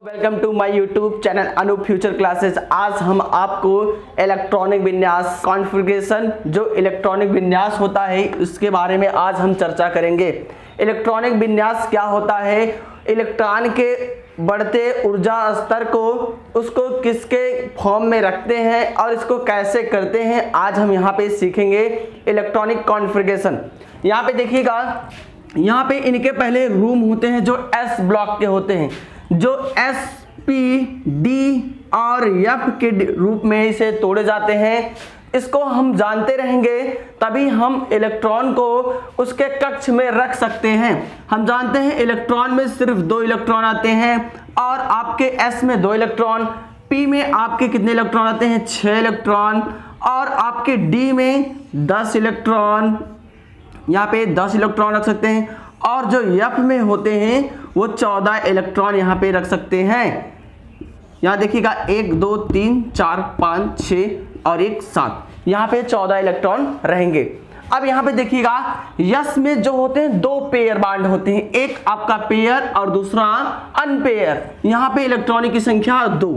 Welcome to my YouTube channel Anup future classes. आज हम आपको इलेक्ट्रॉनिक विन्यास कॉन्फ़िगरेशन, जो इलेक्ट्रॉनिक विन्यास होता है उसके बारे में आज हम चर्चा करेंगे। इलेक्ट्रॉनिक विन्यास क्या होता है, इलेक्ट्रॉन के बढ़ते ऊर्जा स्तर को उसको किसके फॉर्म में रखते हैं और इसको कैसे करते हैं, आज हम यहाँ पे सीखेंगे इलेक्ट्रॉनिक कॉन्फ़िगरेशन। यहाँ पे देखिएगा, यहाँ पे इनके पहले रूम होते हैं जो एस ब्लॉक के होते हैं, जो एस, पी, डी और एफ के रूप में इसे तोड़े जाते हैं। इसको हम जानते रहेंगे तभी हम इलेक्ट्रॉन को उसके कक्ष में रख सकते हैं। हम जानते हैं इलेक्ट्रॉन में सिर्फ 2 इलेक्ट्रॉन आते हैं और आपके एस में 2 इलेक्ट्रॉन, पी में आपके कितने इलेक्ट्रॉन आते हैं 6 इलेक्ट्रॉन और आपके डी में 10 इलेक्ट्रॉन, यहाँ पे 10 इलेक्ट्रॉन रख सकते हैं और जो एफ में होते हैं वो 14 इलेक्ट्रॉन यहाँ पे रख सकते हैं। यहाँ देखिएगा 1 2 3 4 5 6 और 1 7, यहाँ पे 14 इलेक्ट्रॉन रहेंगे। अब यहाँ पे देखिएगा यस में जो होते हैं 2 पेयर बॉन्ड होते हैं, एक आपका पेयर और दूसरा अनपेयर। यहाँ पे इलेक्ट्रॉन की संख्या 2,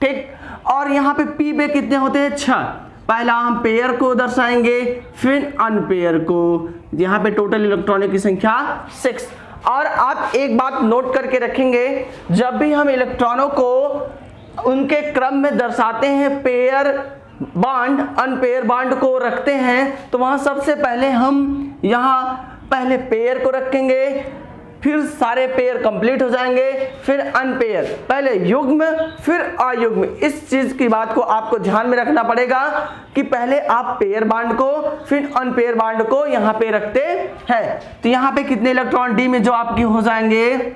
ठीक। और यहाँ पे पी पे कितने होते हैं 6। पहला हम पेयर को दर्शाएंगे फिर अनपेयर को। यहाँ पे टोटल इलेक्ट्रॉनिक की संख्या 6। और आप एक बात नोट करके रखेंगे, जब भी हम इलेक्ट्रॉनों को उनके क्रम में दर्शाते हैं, पेयर बॉन्ड अनपेयर बॉन्ड को रखते हैं, तो वहां सबसे पहले हम यहाँ पहले पेयर को रखेंगे, फिर सारे पेयर कंप्लीट हो जाएंगे, फिर अनपेयर, पहले युग्म फिर अयुग्म। इस चीज की बात को आपको ध्यान में रखना पड़ेगा कि पहले आप पेयर बॉन्ड को फिर अनपेयर बॉन्ड को यहाँ पे रखते हैं। तो यहाँ पे कितने इलेक्ट्रॉन डी में जो आपकी हो जाएंगे,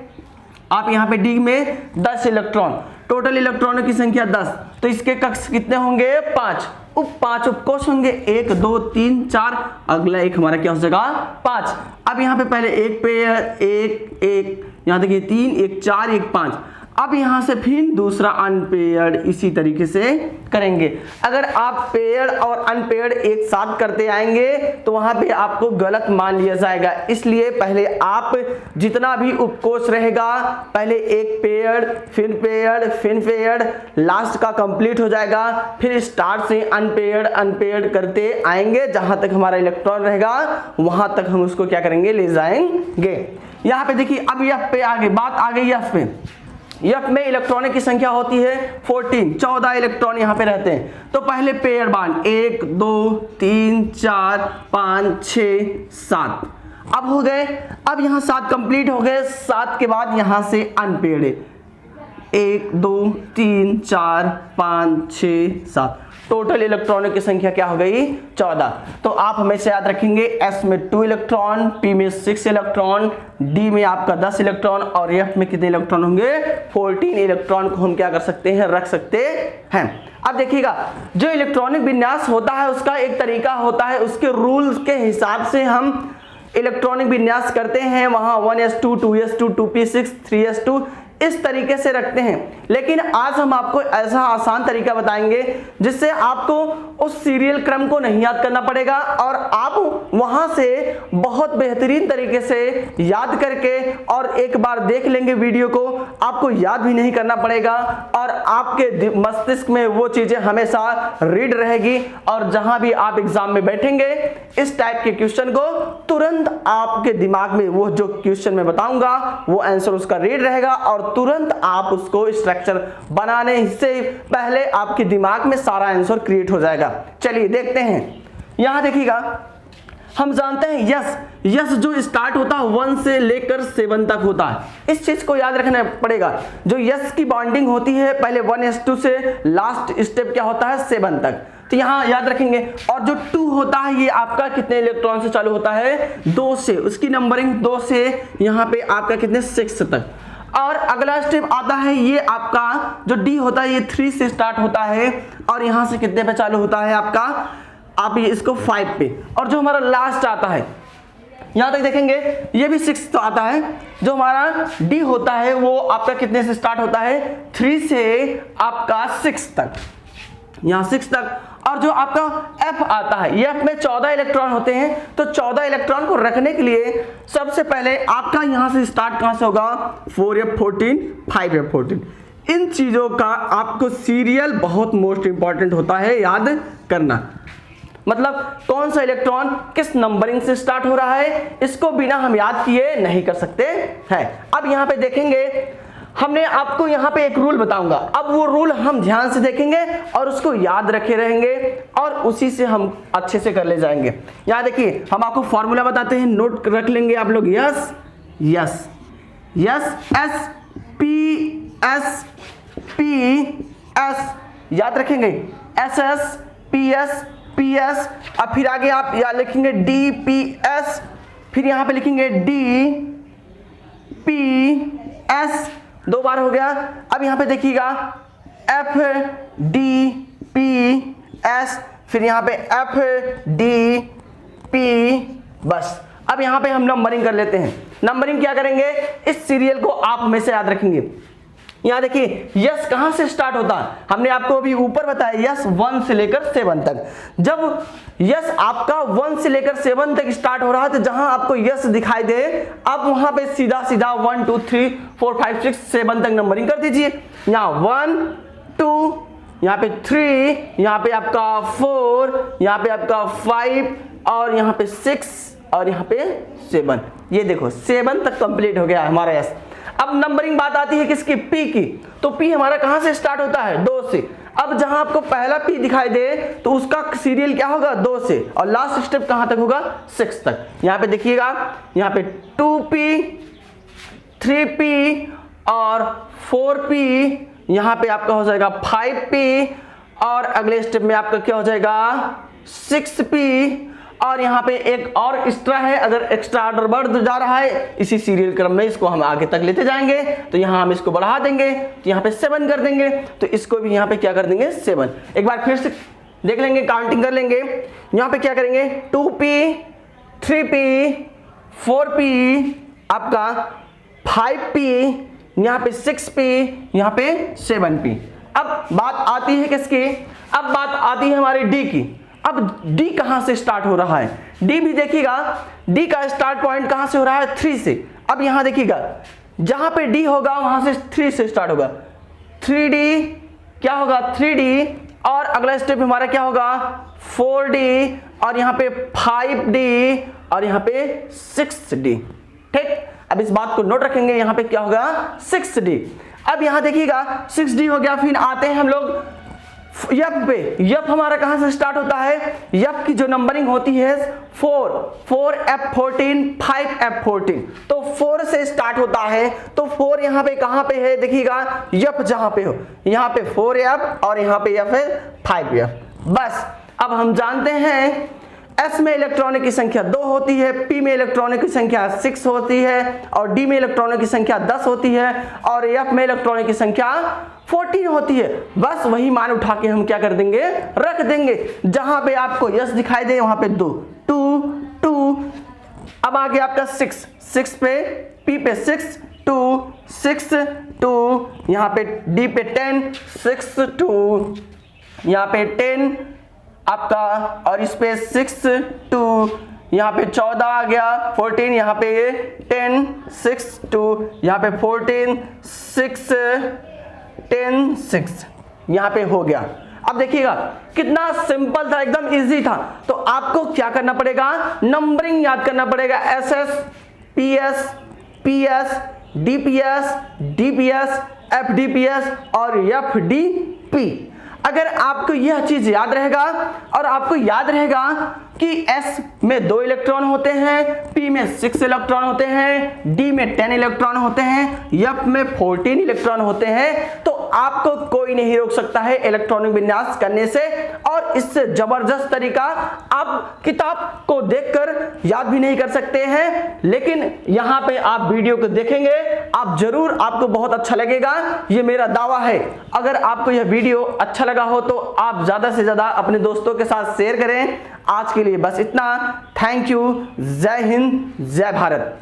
आप यहाँ पे डी में 10 इलेक्ट्रॉन, टोटल इलेक्ट्रॉनों की संख्या 10, तो इसके कक्ष कितने होंगे 5, 5 उपकोष होंगे 1 2 3 4, अगला एक हमारा क्या हो जाएगा 5। अब यहाँ पे पहले एक पेयर 1 1, यहाँ देखिए 3 1 4 1 5। अब यहाँ से फिर दूसरा अनपेयर्ड इसी तरीके से करेंगे। अगर आप पेयर्ड और अनपेयर्ड एक साथ करते आएंगे तो वहां पे आपको गलत मान लिया जाएगा। इसलिए पहले आप जितना भी उपकोष रहेगा, पहले एक पेयर्ड फिर पेयर्ड, लास्ट का कंप्लीट हो जाएगा, फिर स्टार्ट से अनपेयर्ड करते आएंगे। जहां तक हमारा इलेक्ट्रॉन रहेगा वहां तक हम उसको क्या करेंगे, ले जाएंगे। यहाँ पे देखिए अब एफ पे आगे बात आ गई। एफ पे, एफ में इलेक्ट्रॉनों की संख्या होती है 14 इलेक्ट्रॉन यहाँ पे रहते हैं। तो पहले पेयर बॉन्ड 1 2 3 4 5 6 7, अब हो गए। अब यहाँ 7 कंप्लीट हो गए। 7 के बाद यहाँ से अनपेयर्ड 1 2 3 4 5 6 7, टोटल इलेक्ट्रॉनों की संख्या क्या हो गई 14। तो आप हमेशा याद रखेंगे एस में 2 इलेक्ट्रॉन, पी में 6 इलेक्ट्रॉन, डी में आपका 10 इलेक्ट्रॉन और एफ में कितने इलेक्ट्रॉन होंगे 14 इलेक्ट्रॉन को हम क्या कर सकते हैं, रख सकते हैं। अब देखिएगा जो इलेक्ट्रॉनिक विन्यास होता है उसका एक तरीका होता है, उसके रूल्स के हिसाब से हम इलेक्ट्रॉनिक विन्यास करते हैं। वहां 1s2 2s2 2p6 3s2 इस तरीके से रखते हैं। लेकिन आज हम आपको ऐसा आसान तरीका बताएंगे जिससे आपको उस सीरियल क्रम को नहीं याद करना पड़ेगा और आप वहां से बहुत बेहतरीन तरीके से याद करके और एक बार देख लेंगे वीडियो को, आपको याद भी नहीं करना पड़ेगा और आपके मस्तिष्क में वो चीजें हमेशा रीड रहेगी। और जहां भी आप एग्जाम में बैठेंगे इस टाइप के क्वेश्चन को तुरंत आपके दिमाग में वो जो क्वेश्चन मैं बताऊंगा वो आंसर उसका रीड रहेगा और तुरंत आप उसको स्ट्रक्चर बनाने से पहले आपके दिमाग में सारा आंसर क्रिएट हो जाएगा। चलिए देखते हैं। यहां देखिएगा हम जानते हैं यस जो स्टार्ट होता है 1 से लेकर 7 तक होता है। इस चीज को याद रखना पड़ेगा। जो यस की बॉन्डिंग होती है पहले 1s2 से लास्ट स्टेप क्या होता है 7 तक, तो यहाँ याद रखेंगे। और जो 2 होता है ये आपका कितने इलेक्ट्रॉन से चालू होता है 2 से, उसकी नंबरिंग 2 से यहाँ पे आपका कितने 6 तक। और अगला स्टेप आता है ये आपका जो डी होता है ये 3 से स्टार्ट होता है और यहां से कितने पे चालू होता है आपका, आप ये इसको 5 पे। और जो हमारा लास्ट आता है यहां तक देखेंगे ये भी 6 तो आता है। जो हमारा डी होता है वो आपका कितने से स्टार्ट होता है 3 से आपका 6 तक, यहाँ 6 तक। और जो आपका F आता है, एफ में 14 इलेक्ट्रॉन होते हैं। तो 14 इलेक्ट्रॉन को रखने के लिए सबसे पहले आपका यहां से स्टार्ट कहां से होगा 4f14 5f14, इन चीजों का आपको सीरियल बहुत मोस्ट इंपॉर्टेंट होता है याद करना। मतलब कौन सा इलेक्ट्रॉन किस नंबरिंग से स्टार्ट हो रहा है, इसको बिना हम याद किए नहीं कर सकते हैं। अब यहां पे देखेंगे, हमने आपको यहां पे एक रूल बताऊंगा, अब वो रूल हम ध्यान से देखेंगे और उसको याद रखे रहेंगे और उसी से हम अच्छे से कर ले जाएंगे। यहां देखिए हम आपको फॉर्मूला बताते हैं, नोट रख लेंगे आप लोग। Yes yes yes S P S याद रखेंगे, एस एस पी एस। अब फिर आगे आप यहाँ लिखेंगे डी पी एस, फिर यहां पे लिखेंगे डी पी एस, 2 बार हो गया। अब यहां पे देखिएगा एफ डी पी एस, फिर यहां पे एफ डी पी, बस। अब यहां पे हम नंबरिंग कर लेते हैं। नंबरिंग क्या करेंगे, इस सीरियल को आप हमेशा याद रखेंगे। यहां देखिए यस कहां से स्टार्ट होता है, हमने आपको अभी ऊपर बताया यस 1 से लेकर 7 तक। जब यस आपका 1 से लेकर 7 तक स्टार्ट हो रहा है तो जहां आपको यस दिखाई दे आप वहां पे सीधा 1 2 3 4 5 6 7 तक नंबरिंग कर दीजिए। यहां 1 2, यहां पे 3, यहां पे आपका 4, यहां पे आपका 5 और यहां पे 6 और यहां पे 7। ये देखो 7 तक कंप्लीट हो गया हमारा यस। अब नंबरिंग बात आती है किसकी, पी की। तो पी हमारा कहां से स्टार्ट होता है, 2 से। अब जहां आपको पहला पी दिखाई दे तो उसका सीरियल क्या होगा, 2 से, और लास्ट स्टेप कहां तक होगा, 6 तक। यहां पे देखिएगा, यहां पे 2p 3p और 4p, यहां पे आपका हो जाएगा 5p और अगले स्टेप में आपका क्या हो जाएगा 6p। और यहाँ पे एक और एक्स्ट्रा है, अगर एक्स्ट्रा ऑर्डर बढ़ जा रहा है इसी सीरियल क्रम में इसको हम आगे तक लेते जाएंगे तो यहाँ हम इसको बढ़ा देंगे, तो यहाँ पे 7 कर देंगे, तो इसको भी यहाँ पे क्या कर देंगे 7। एक बार फिर से देख लेंगे, काउंटिंग कर लेंगे। यहाँ पे क्या करेंगे 2p 3p 4p आपका 5p, यहाँ पे 6p, यहाँ पे 7p। अब बात आती है किसकी, अब बात आती है हमारे डी की। अब D कहां से स्टार्ट हो रहा है, D भी देखिएगा, D का स्टार्ट पॉइंट कहां से हो रहा है 3 से। अब यहां देखिएगा जहां पे D होगा वहां से 3 से स्टार्ट होगा, 3D क्या होगा 3D और अगला स्टेप हमारा क्या होगा 4D और यहां पे 5D और यहां पे 6D। ठीक, अब इस बात को नोट रखेंगे, यहां पे क्या होगा 6D। अब यहां देखिएगा 6D हो गया, फिर आते हैं हम लोग यप पे। यप हमारा कहां से स्टार्ट होता है, यप की जो नंबरिंग होती है 4F14 5F14, तो 4 से स्टार्ट होता है। तो 4 यहाँ पे कहां पे है देखिएगा, यप जहां पे हो, यहाँ पे 4F और यहाँ पे F है 5F। बस अब हम जानते हैं S में इलेक्ट्रॉनों की संख्या 2 होती है, P में इलेक्ट्रॉनों की संख्या 6 होती है और D में इलेक्ट्रॉनों की संख्या 10 होती है और F में इलेक्ट्रॉनों की संख्या 14 होती है। बस वही मान उठा के हम क्या कर देंगे, रख देंगे। जहां पे आपको यस दिखाई दे वहां पे 2 2 2। अब आगे आपका 6 पे, P पे 6 2 6 2, यहाँ पे D पे 10 6 2, यहाँ पे 10 आपका और इस पे 6 2, यहाँ पे 14 आ गया 14, यहाँ पे 10 6 2, यहाँ पे 14 6 10 6, यहाँ पे हो गया। अब देखिएगा कितना सिंपल था, एकदम इजी था। तो आपको क्या करना पड़ेगा, नंबरिंग याद करना पड़ेगा, SS PS PS DPS DPS FDPS और FDP। अगर आपको यह चीज याद रहेगा और आपको याद रहेगा कि S में 2 इलेक्ट्रॉन होते हैं, P में 6 इलेक्ट्रॉन होते हैं, D में 10 इलेक्ट्रॉन होते हैं, F में 14 इलेक्ट्रॉन होते हैं, तो आपको कोई नहीं रोक सकता है इलेक्ट्रॉनिक विन्यास करने से। और इससे जबरदस्त तरीका आप किताब को देखकर याद भी नहीं कर सकते हैं, लेकिन यहाँ पे आप वीडियो को देखेंगे आप जरूर, आपको बहुत अच्छा लगेगा, ये मेरा दावा है। अगर आपको यह वीडियो अच्छा लगा हो तो आप ज्यादा से ज्यादा अपने दोस्तों के साथ शेयर करें। आज के लिए बस इतना। Thank you. जय हिंद, जय भारत।